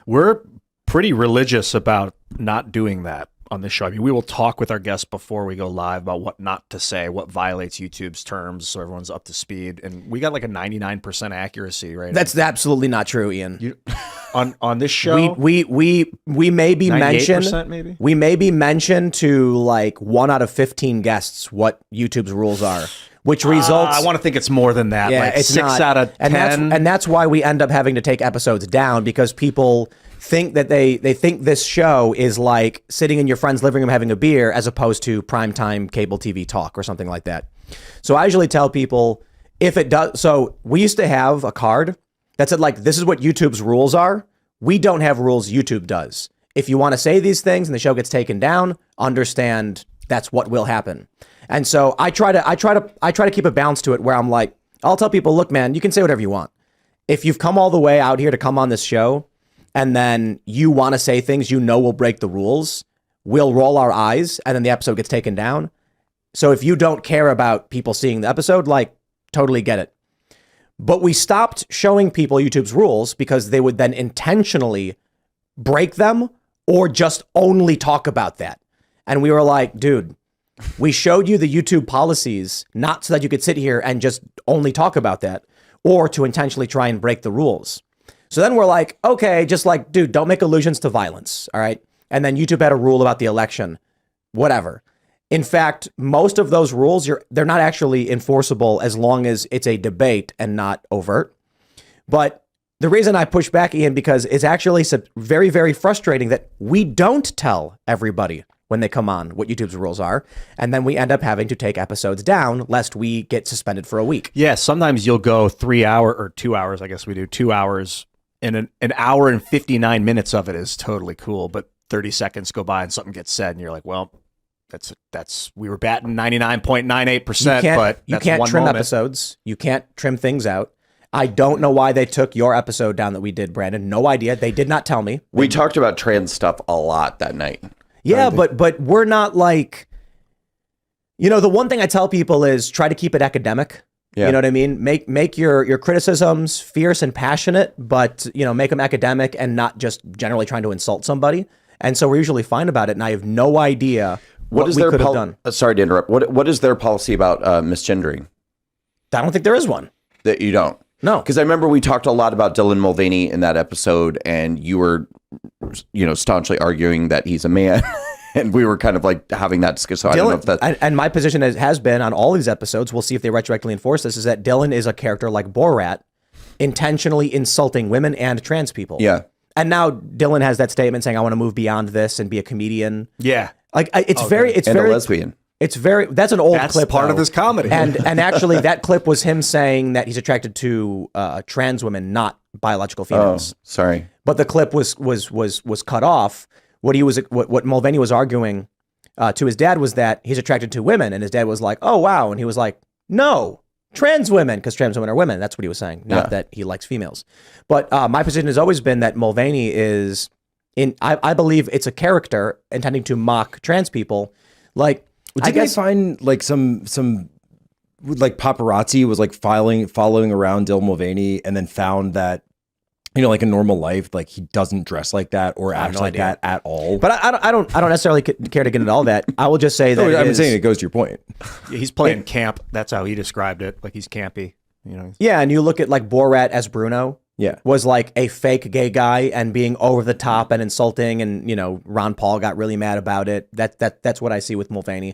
We're pretty religious about not doing that on this show. I mean, we will talk with our guests before we go live about what not to say, what violates YouTube's terms, so everyone's up to speed. And we got like a 99% accuracy, right? That's absolutely not true, Ian. On this show, we may be mentioned. Maybe we may be mentioned to like 1 out of 15 guests what YouTube's rules are. Which results... I want to think it's more than that. Yeah, like it's 6 not. out of 10. And that's why we end up having to take episodes down, because people think that they think this show is like sitting in your friend's living room having a beer as opposed to primetime cable TV talk or something like that. So I usually tell people if it does... So we used to have a card that said like, this is what YouTube's rules are. We don't have rules, YouTube does. If you want to say these things and the show gets taken down, understand that's what will happen. And so I try to keep a balance to it where I'm like, I'll tell people, look, man, you can say whatever you want. If you've come all the way out here to come on this show and then you want to say things you know will break the rules, we'll roll our eyes and then the episode gets taken down. So if you don't care about people seeing the episode, like, totally get it. But we stopped showing people YouTube's rules because they would then intentionally break them or just only talk about that. And we were like, dude, we showed you the YouTube policies, not so that you could sit here and just only talk about that, or to intentionally try and break the rules. So then we're like, okay, just like, dude, don't make allusions to violence, all right? And then YouTube had a rule about the election, whatever. In fact, most of those rules, they're not actually enforceable as long as it's a debate and not overt. But the reason I push back, Ian, because it's actually very, very frustrating that we don't tell everybody when they come on what YouTube's rules are, and then we end up having to take episodes down lest we get suspended for a week. Yeah, sometimes you'll go 3 hour or 2 hours, I guess we do 2 hours, and an hour and 59 minutes of it is totally cool, but 30 seconds go by and something gets said and you're like, well, that's we were batting 99.98%, but you can't trim episodes. You can't trim things out. I don't know why they took your episode down that we did, Brandon. No idea. They did not tell me. We talked about trans stuff a lot that night. Yeah, but we're not like, you know, the one thing I tell people is try to keep it academic. Yeah. You know what I mean? Make your criticisms fierce and passionate, but, you know, make them academic and not just generally trying to insult somebody. And so we're usually fine about it. And I have no idea what we could have done. Sorry to interrupt. What is their policy about misgendering? I don't think there is one. That you don't? No. Because I remember we talked a lot about Dylan Mulvaney in that episode, and you were, you know, staunchly arguing that he's a man. And we were kind of like having that discussion. So I don't know if that's... And my position has been on all these episodes, we'll see if they retroactively enforce this, is that Dylan is a character like Borat, intentionally insulting women and trans people. Yeah. And now Dylan has that statement saying, I want to move beyond this and be a comedian. Yeah. Like, it's very... a lesbian. It's very... That's an old clip, part of his comedy. And actually, that clip was him saying that he's attracted to trans women, not biological females. Oh, sorry. But the clip was cut off. What Mulvaney was arguing to his dad was that he's attracted to women, and his dad was like, "Oh wow," and he was like, "No, trans women, because trans women are women." That's what he was saying, not that he likes females. But my position has always been that Mulvaney is I believe it's a character intending to mock trans people. Like, I guess find like some like paparazzi was like following around Dylan Mulvaney, and then found that, you know, like in normal life, like he doesn't dress like that or act like that at all. But I don't necessarily care to get into all that. I will just say that I'm saying it goes to your point. Yeah, he's playing camp. That's how he described it. Like, he's campy. You know. Yeah, and you look at like Borat as Bruno. Yeah, was like a fake gay guy and being over the top and insulting, and, you know, Ron Paul got really mad about it. That's what I see with Mulvaney.